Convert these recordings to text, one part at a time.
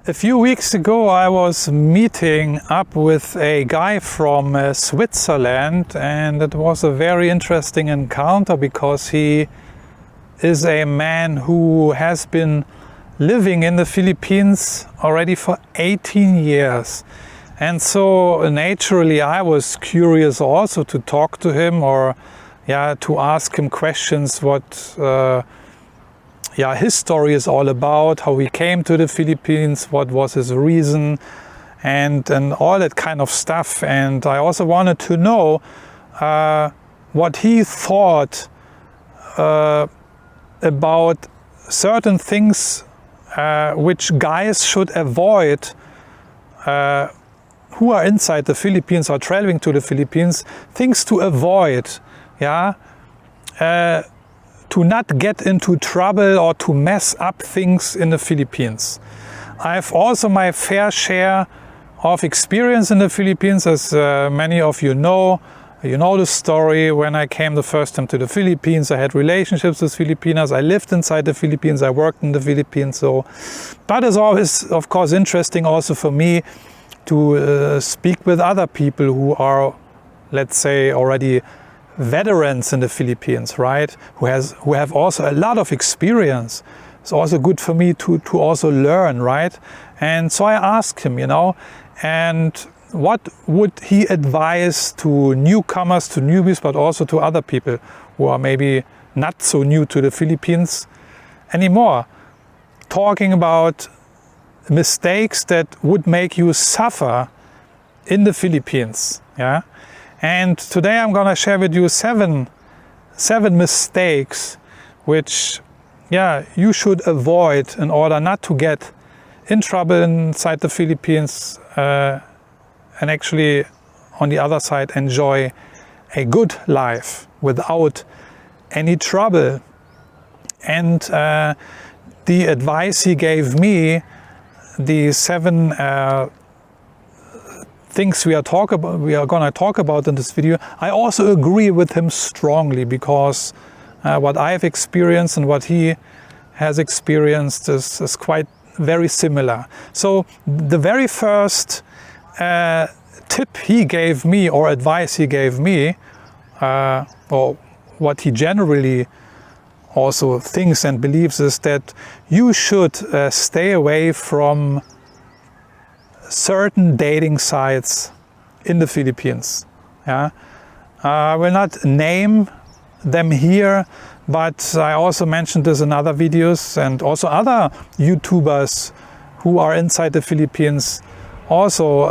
A few weeks ago I was meeting up with a guy from Switzerland, and it was a very interesting encounter because he is a man who has been living in the Philippines already for 18 years. And so naturally I was curious also to talk to him, or to ask him questions what his story is all about, how he came to the Philippines, what was his reason, and all that kind of stuff. And I also wanted to know what he thought about certain things which guys should avoid who are inside the Philippines or traveling to the Philippines, things to avoid, to not get into trouble or to mess up things in the Philippines. I have also my fair share of experience in the Philippines, as many of you know. You know the story. When I came the first time to the Philippines, I had relationships with Filipinas. I lived inside the Philippines. I worked in the Philippines. But it's always, of course, interesting also for me to speak with other people who are, let's say, already veterans in the Philippines, right? Who have also a lot of experience. It's also good for me to also learn, right? And so I asked him, and what would he advise to newcomers, to newbies, but also to other people who are maybe not so new to the Philippines anymore, talking about mistakes that would make you suffer in the Philippines, And today I'm gonna share with you seven mistakes which you should avoid in order not to get in trouble inside the Philippines, and actually on the other side enjoy a good life without any trouble. And the advice he gave me, the seven things we are going to talk about in this video, I also agree with him strongly, because what I have experienced and what he has experienced is quite very similar. So the very first tip he gave me, or advice he gave me, or what he generally also thinks and believes, is that you should stay away from certain dating sites in the Philippines. I will not name them here, but I also mentioned this in other videos, and also other YouTubers who are inside the Philippines also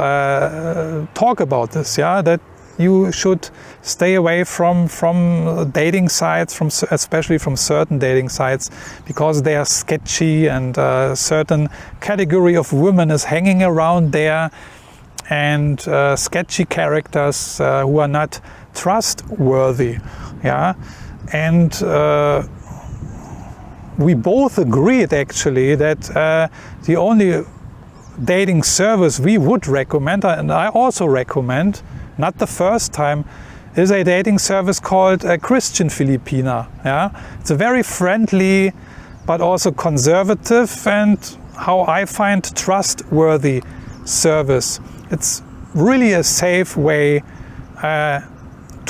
talk about this, that you should stay away from dating sites, especially from certain dating sites, because they are sketchy, and a certain category of women is hanging around there, and sketchy characters who are not trustworthy. And we both agreed actually that the only dating service we would recommend, and I also recommend, not the first time, is a dating service called a Christian Filipina. It's a very friendly but also conservative, and how I find trustworthy service. It's really a safe way to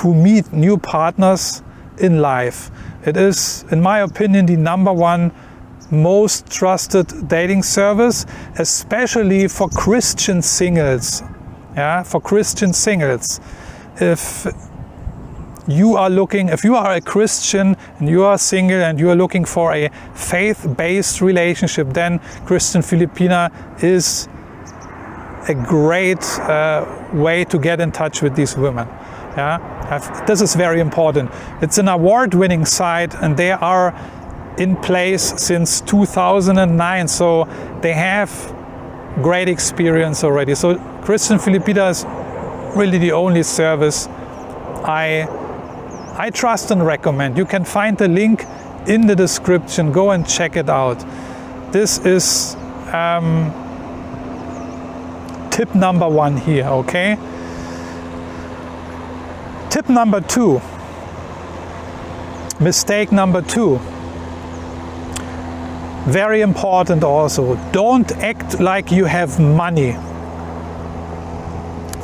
meet new partners in life. It is, in my opinion, the #1 most trusted dating service, especially for Christian singles. For Christian singles. If you are a Christian and you are single and you are looking for a faith-based relationship, then Christian Filipina is a great way to get in touch with these women. This is very important. It's an award-winning site, and they are in place since 2009, so they have great experience already. So Christian Filipina is really the only service I trust and recommend. You can find the link in the description. Go and check it out. This is tip #1 here, okay? Tip #2, mistake #2. Very important also, don't act like you have money.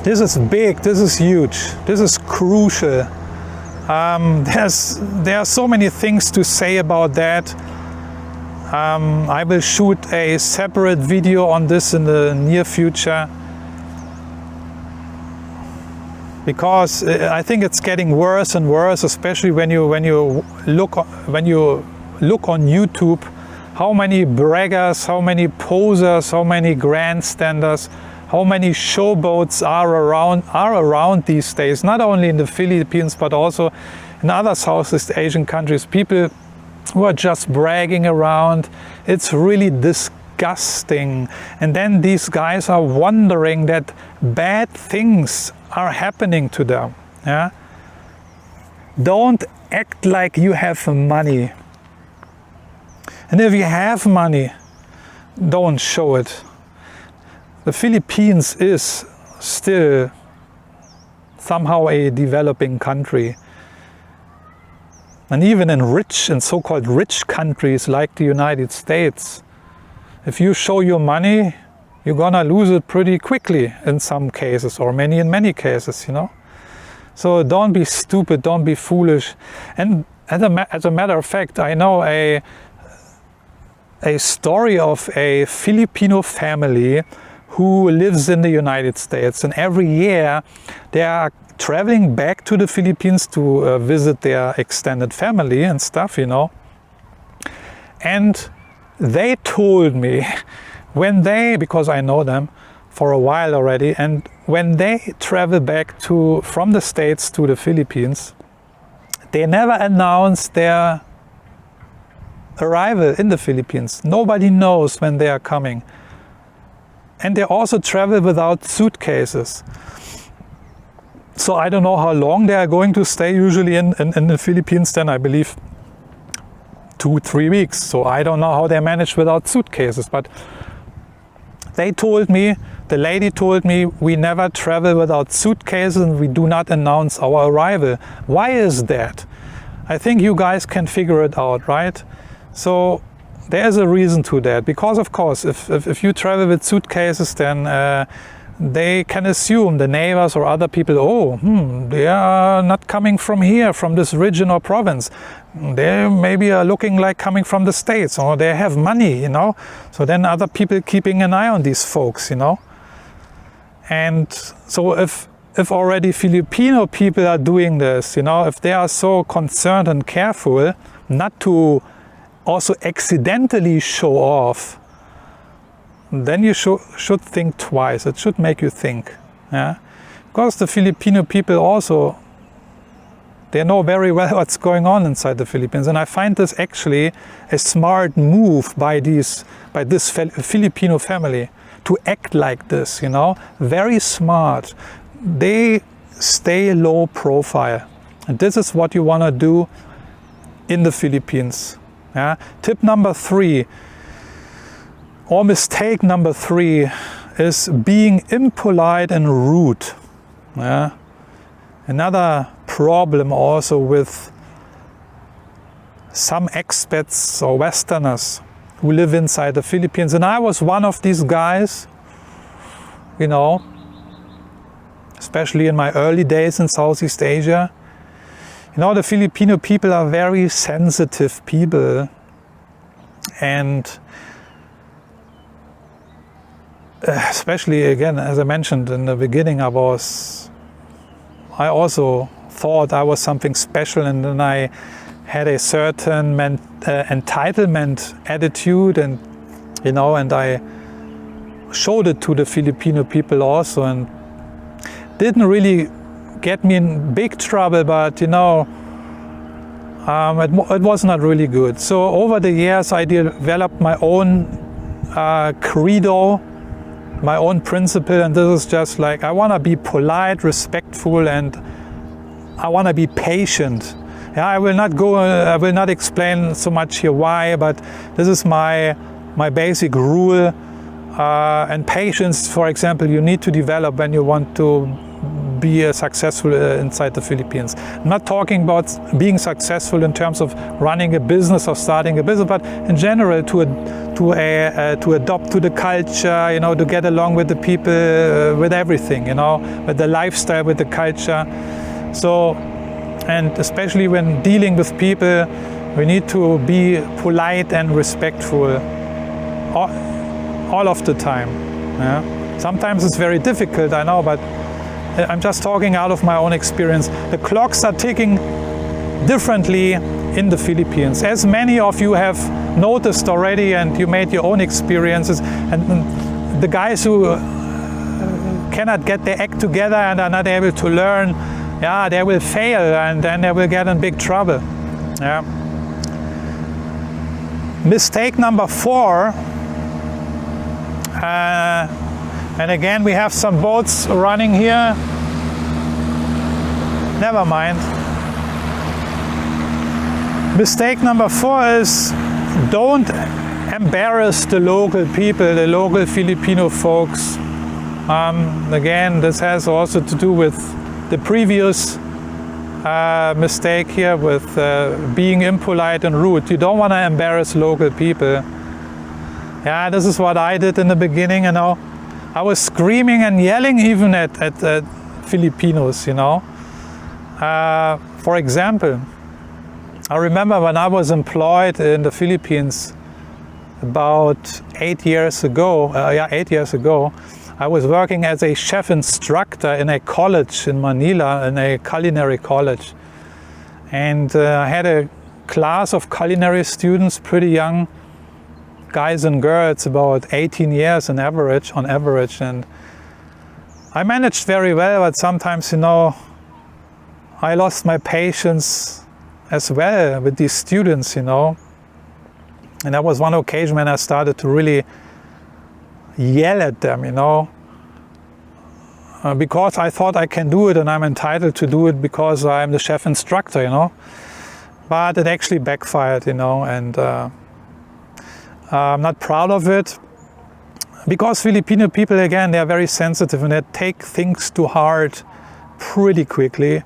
This is big, this is huge, this is crucial. There are so many things to say about that. I will shoot a separate video on this in the near future, because I think it's getting worse and worse, especially when you look on YouTube. How many braggers, how many posers, how many grandstanders, how many showboats are around these days, not only in the Philippines but also in other Southeast Asian countries. People who are just bragging around. It's really disgusting. And then these guys are wondering that bad things are happening to them. Yeah? Don't act like you have money. And if you have money, don't show it. The Philippines is still somehow a developing country. And even in so-called rich countries like the United States, if you show your money, you're gonna lose it pretty quickly in some cases, or in many cases, you know. So don't be stupid, don't be foolish. And as a matter of fact, I know a story of a Filipino family who lives in the United States, and every year they are traveling back to the Philippines to visit their extended family and stuff, you know. And they told me because I know them for a while already, and when they travel back from the States to the Philippines, they never announce their arrival in the Philippines. Nobody knows when they are coming. And they also travel without suitcases. So I don't know how long they are going to stay usually in the Philippines. Then I believe 2-3 weeks. So I don't know how they manage without suitcases. But the lady told me, we never travel without suitcases and we do not announce our arrival. Why is that? I think you guys can figure it out, right? So there's a reason to that, because of course if you travel with suitcases, then they can assume, the neighbors or other people, they are not coming from here, from this region or province. They maybe are looking like coming from the States, or they have money, you know. So then other people keeping an eye on these folks, you know. And so if already Filipino people are doing this, you know, if they are so concerned and careful not to also accidentally show off, then you should think twice. It should make you think. Yeah? Because the Filipino people also, they know very well what's going on inside the Philippines. And I find this actually a smart move by this Filipino family to act like this, you know. Very smart. They stay low profile. And this is what you want to do in the Philippines. Yeah? Tip number 3, or mistake number 3, is being impolite and rude. Yeah? Another problem also with some expats or Westerners who live inside the Philippines, and I was one of these guys, you know, especially in my early days in Southeast Asia. You know, the Filipino people are very sensitive people, and especially, again, as I mentioned in the beginning, I also thought I was something special, and then I had a certain entitlement attitude, and you know, and I showed it to the Filipino people also, and didn't really get me in big trouble, but you know, it was not really good. So over the years I developed my own credo, my own principle, and this is just like, I want to be polite, respectful, and I want to be patient. Yeah, I will not explain so much here why, but this is my basic rule. And patience, for example, you need to develop when you want to be successful inside the Philippines. I'm not talking about being successful in terms of running a business or starting a business, but in general to adopt to the culture, you know, to get along with the people, with everything, you know, with the lifestyle, with the culture. So, and especially when dealing with people, we need to be polite and respectful all of the time. Yeah? Sometimes it's very difficult, I know, but I'm just talking out of my own experience. The clocks are ticking differently in the Philippines, as many of you have noticed already, and you made your own experiences. And the guys who cannot get their act together and are not able to learn, yeah, they will fail, and then they will get in big trouble. Yeah. Mistake number 4. And again, we have some boats running here. Never mind. Mistake number 4 is don't embarrass the local people, the local Filipino folks. Again, this has also to do with the previous mistake here with being impolite and rude. You don't want to embarrass local people. Yeah, this is what I did in the beginning, you know. I was screaming and yelling even at Filipinos, you know. For example, I remember when I was employed in the Philippines about 8 years ago, I was working as a chef instructor in a college in Manila, in a culinary college. And I had a class of culinary students, pretty young guys and girls, about 18 years on average. And I managed very well, but sometimes, you know, I lost my patience as well with these students, you know. And that was one occasion when I started to really yell at them, you know, because I thought I can do it and I'm entitled to do it because I'm the chef instructor, you know. But it actually backfired, you know, and I'm not proud of it, because Filipino people, again, they are very sensitive and they take things to heart pretty quickly.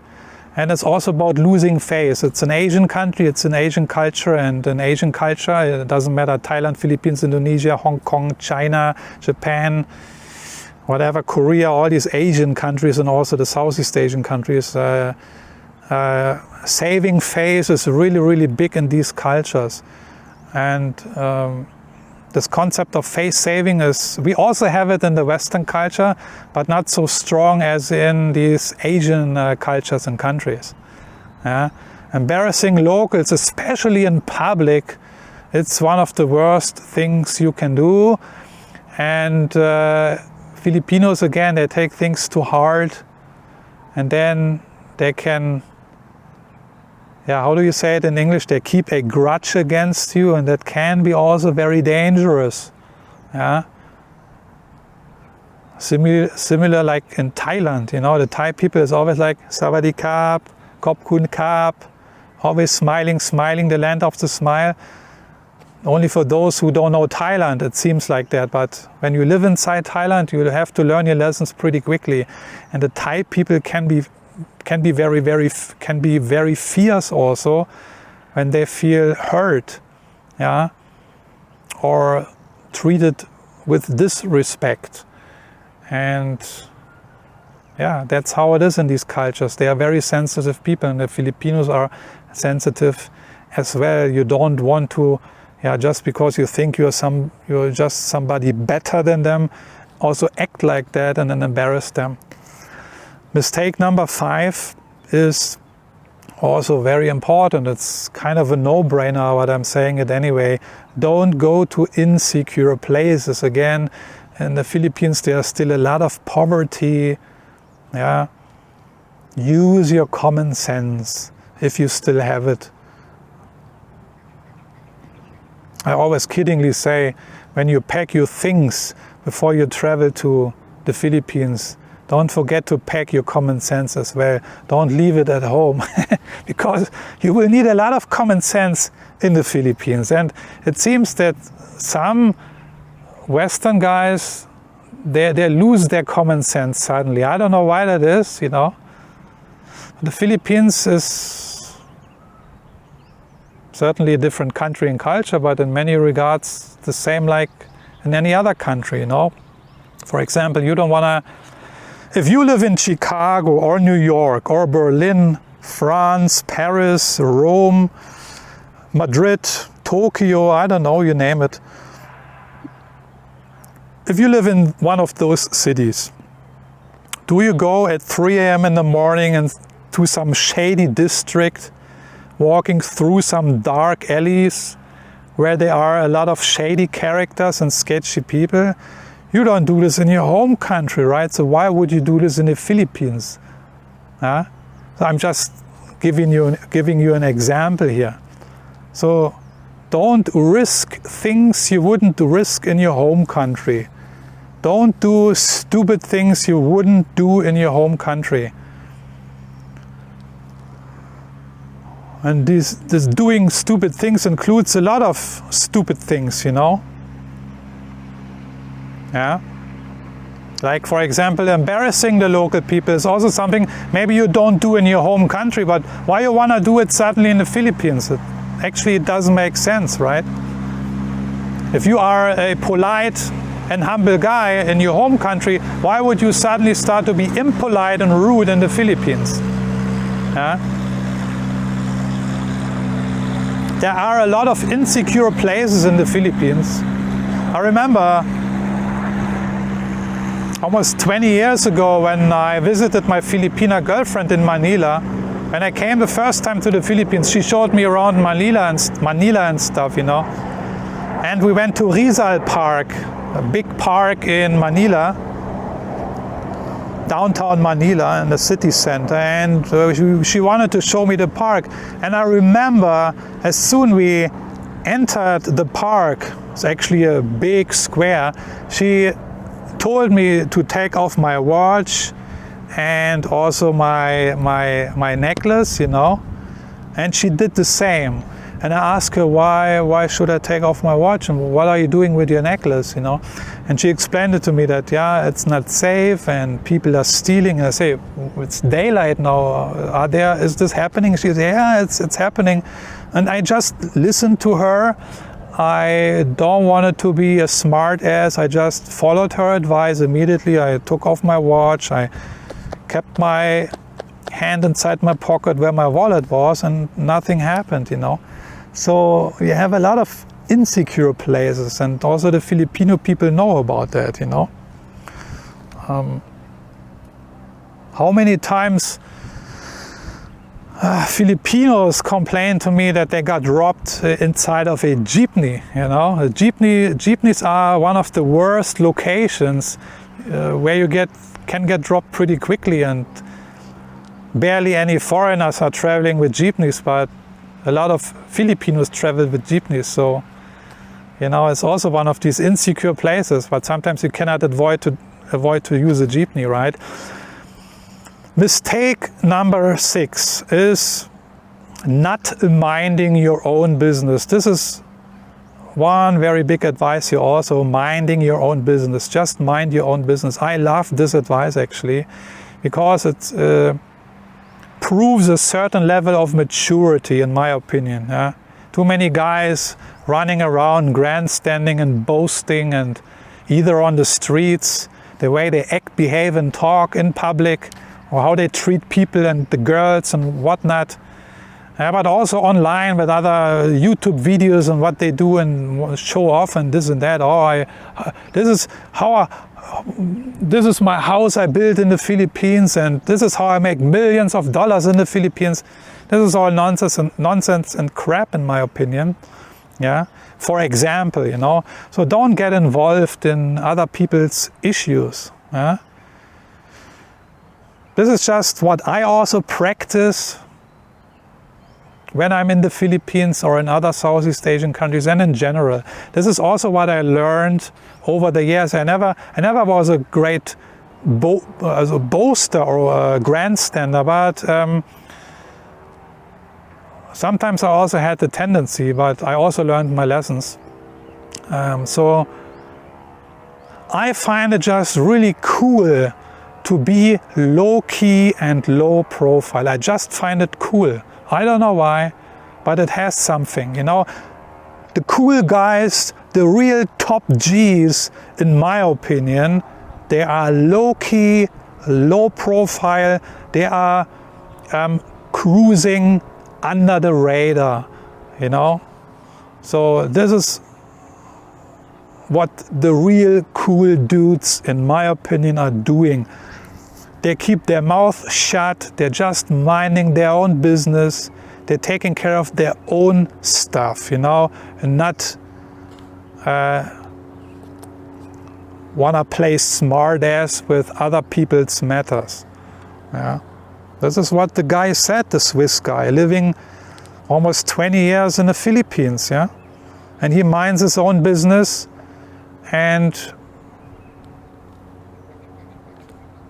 And it's also about losing face. It's an Asian country, it's an Asian culture, and an Asian culture, it doesn't matter, Thailand, Philippines, Indonesia, Hong Kong, China, Japan, whatever, Korea, all these Asian countries, and also the Southeast Asian countries. Saving face is really, really big in these cultures. And this concept of face saving is, we also have it in the Western culture, but not so strong as in these Asian cultures and countries. Yeah? Embarrassing locals, especially in public, it's one of the worst things you can do. And Filipinos, again, they take things to heart, and then they can, yeah, how do you say it in English? They keep a grudge against you, and that can be also very dangerous. Yeah. Similar like in Thailand, you know, the Thai people is always like Sawadee Kap, Khop Kun Kap, always smiling, the land of the smile. Only for those who don't know Thailand, it seems like that. But when you live inside Thailand, you have to learn your lessons pretty quickly. And the Thai people can be very fierce also when they feel hurt, yeah, or treated with disrespect. And yeah, that's how it is in these cultures. They are very sensitive people, and the Filipinos are sensitive as well. You don't want to, yeah, just because you think you're just somebody better than them, also act like that and then embarrass them. Mistake number 5 is also very important. It's kind of a no-brainer, but I'm saying it anyway. Don't go to insecure places. Again, in the Philippines, there's still a lot of poverty. Yeah. Use your common sense if you still have it. I always kiddingly say, when you pack your things before you travel to the Philippines, don't forget to pack your common sense as well. Don't leave it at home because you will need a lot of common sense in the Philippines. And it seems that some Western guys, they lose their common sense suddenly. I don't know why that is, you know. The Philippines is certainly a different country and culture, but in many regards the same like in any other country, you know. For example, you don't want to, if you live in Chicago or New York or Berlin, France, Paris, Rome, Madrid, Tokyo, I don't know, you name it. If you live in one of those cities, do you go at 3 a.m. in the morning and to some shady district, walking through some dark alleys where there are a lot of shady characters and sketchy people? You don't do this in your home country, right? So why would you do this in the Philippines? Huh? So I'm just giving you an example here. So don't risk things you wouldn't risk in your home country. Don't do stupid things you wouldn't do in your home country. And this doing stupid things includes a lot of stupid things, you know. Yeah. Like, for example, embarrassing the local people is also something maybe you don't do in your home country, but why you want to do it suddenly in the Philippines? It doesn't make sense, right? If you are a polite and humble guy in your home country, why would you suddenly start to be impolite and rude in the Philippines? Yeah? There are a lot of insecure places in the Philippines. I remember almost 20 years ago when I visited my Filipina girlfriend in Manila. When I came the first time to the Philippines, she showed me around Manila and stuff, you know. And we went to Rizal Park, a big park in Manila, downtown Manila in the city center, and she wanted to show me the park. And I remember as soon we entered the park, it's actually a big square, she told me to take off my watch and also my necklace, you know, and she did the same. And I asked her, why should I take off my watch and what are you doing with your necklace, you know? And she explained it to me that, yeah, it's not safe and people are stealing. And I say, it's daylight now, is this happening? She said, yeah, it's happening. And I just listened to her. I don't want it to be a smart ass. I just followed her advice immediately. I took off my watch. I kept my hand inside my pocket where my wallet was and nothing happened, you know. So we have a lot of insecure places, and also the Filipino people know about that, you know. How many times Filipinos complain to me that they got robbed inside of a jeepney, you know. Jeepneys are one of the worst locations where you can get robbed pretty quickly, and barely any foreigners are traveling with jeepneys, but a lot of Filipinos travel with jeepneys. So, you know, it's also one of these insecure places, but sometimes you cannot avoid to use a jeepney, right? Mistake number 6 is not minding your own business. This is one very big advice here also, minding your own business. Just mind your own business. I love this advice actually, because it proves a certain level of maturity, in my opinion. Yeah? Too many guys running around grandstanding and boasting, and either on the streets, the way they act, behave and talk in public, or how they treat people and the girls and whatnot. But also online with other YouTube videos and what they do and show off and this and that. This is my house I built in the Philippines, and this is how I make millions of dollars in the Philippines. This is all nonsense and crap, in my opinion. Yeah. For example, you know. So don't get involved in other people's issues. Yeah. This is just what I also practice when I'm in the Philippines or in other Southeast Asian countries, and in general. This is also what I learned over the years. I never was a great boaster or a grandstander, but sometimes I also had the tendency, but I also learned my lessons. So I find it just really cool to be low-key and low profile. I just find it cool. I don't know why, but it has something, you know. The cool guys, the real top G's, in my opinion, they are low-key, low profile. They are cruising under the radar, you know. So this is what the real cool dudes, in my opinion, are doing. They keep their mouth shut, they're just minding their own business, they're taking care of their own stuff, you know, and not wanna play smart ass with other people's matters. Yeah. This is what the guy said, the Swiss guy, living almost 20 years in the Philippines, yeah? And he minds his own business, and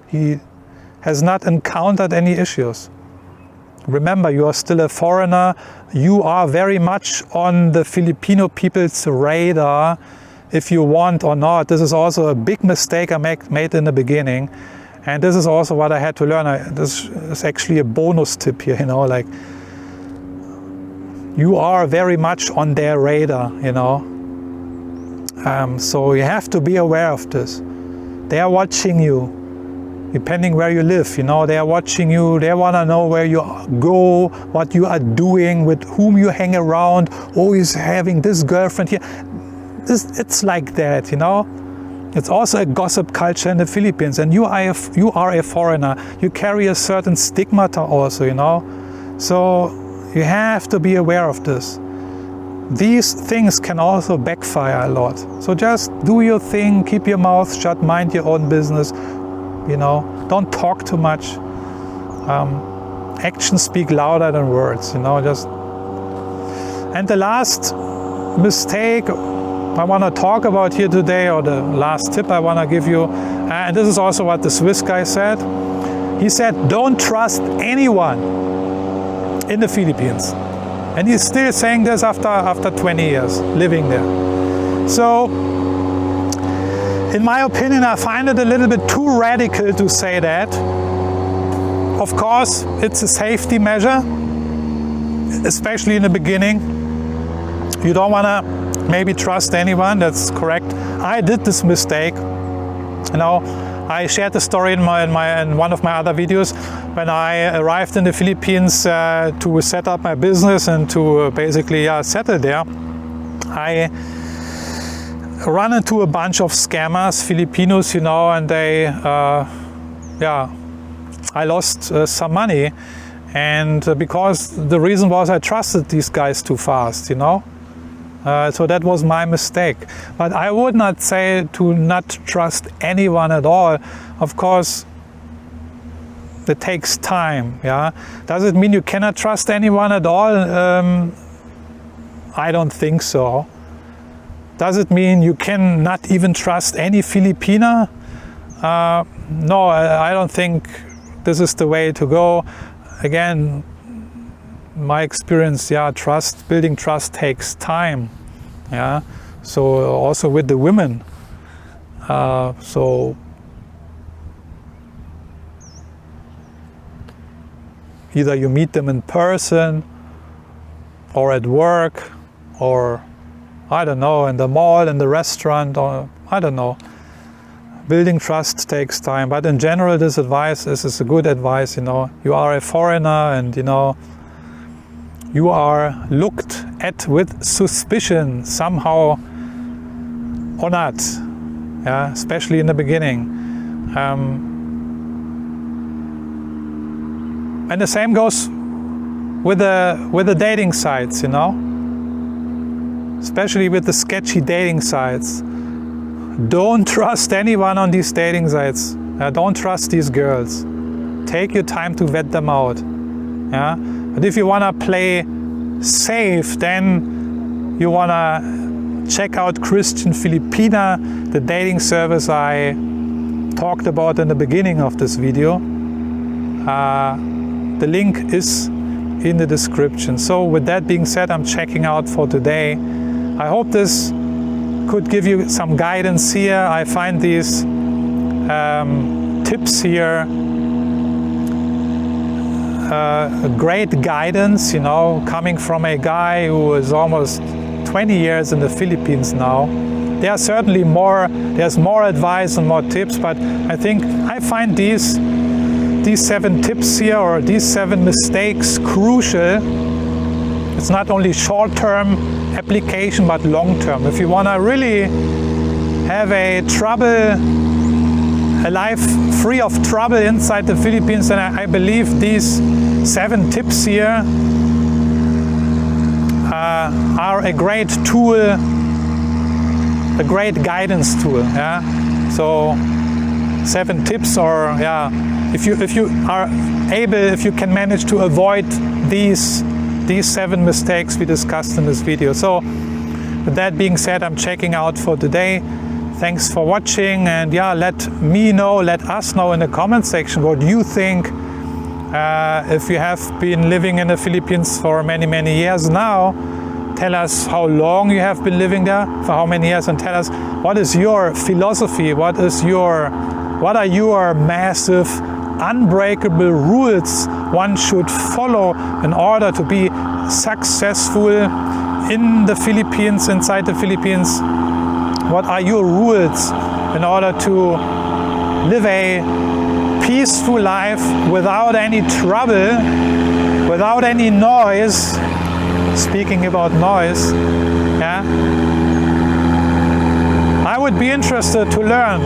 he has not encountered any issues. Remember, you are still a foreigner. You are very much on the Filipino people's radar, if you want or not. This is also a big mistake I made in the beginning. And this is also what I had to learn. This is actually a bonus tip here, you know, like, you are very much on their radar, you know. So you have to be aware of this. They are watching you, depending where you live, you know. They are watching you, they want to know where you go, what you are doing, with whom you hang around. Oh, he's having this girlfriend here. It's like that, you know. It's also a gossip culture in the Philippines, and you are a foreigner. You carry a certain stigmata also, you know. So you have to be aware of this. These things can also backfire a lot. So just do your thing, keep your mouth shut, mind your own business, you know. Don't talk too much. Actions speak louder than words, you know. And the last mistake I want to talk about here today, or the last tip I want to give you, and this is also what the Swiss guy said. He said, don't trust anyone in the Philippines. And he's still saying this after 20 years living there. So, in my opinion, I find it a little bit too radical to say that. Of course, it's a safety measure, especially in the beginning. You don't want to maybe trust anyone, that's correct. I did this mistake. You know, I shared the story in one of my other videos. When I arrived in the Philippines to set up my business and to basically settle there, I ran into a bunch of scammers, Filipinos, you know, and they, I lost some money. And because the reason was I trusted these guys too fast, you know. So that was my mistake. But I would not say to not trust anyone at all. Of course, it takes time. Yeah. Does it mean you cannot trust anyone at all? I don't think so. Does it mean you cannot even trust any Filipina? No, I don't think this is the way to go. Again, my experience, building trust takes time. Yeah, so also with the women. So either you meet them in person, or at work, or I don't know, in the mall, in the restaurant, or I don't know. Building trust takes time, but in general, this is a good advice. You know, you are a foreigner, and you know, you are looked at with suspicion somehow or not, yeah, especially in the beginning. And the same goes with the dating sites, you know, especially with the sketchy dating sites. Don't trust anyone on these dating sites. Don't trust these girls. Take your time to vet them out. Yeah. But if you want to play safe, then you want to check out Christian Filipina, the dating service I talked about in the beginning of this video. The link is in the description. So with that being said, I'm checking out for today. I hope this could give you some guidance here. I find these tips here great guidance, you know, coming from a guy who is almost 20 years in the Philippines now. There are certainly there's more advice and more tips, but I find these 7 tips here, or these 7 mistakes, crucial. It's not only short-term application, but long-term. If you want to really have a life free of trouble inside the Philippines, then I believe these 7 tips here are a great tool, a great guidance tool. Yeah. So 7 tips, or yeah, if you are able, if you can manage to avoid these 7 mistakes we discussed in this video. So with that being said, I'm checking out for today. Thanks for watching, and yeah, let us know in the comment section what you think. If you have been living in the Philippines for many years now, tell us how long you have been living there, for how many years, and tell us what is your philosophy, what are your massive unbreakable rules one should follow in order to be successful in the Philippines, inside the Philippines. What are your rules in order to live a peaceful life without any trouble, without any noise? Speaking about noise, yeah, I would be interested to learn.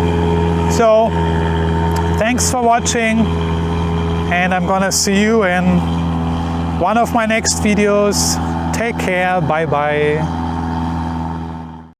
So thanks for watching, and I'm gonna see you in one of my next videos. Take care, bye bye.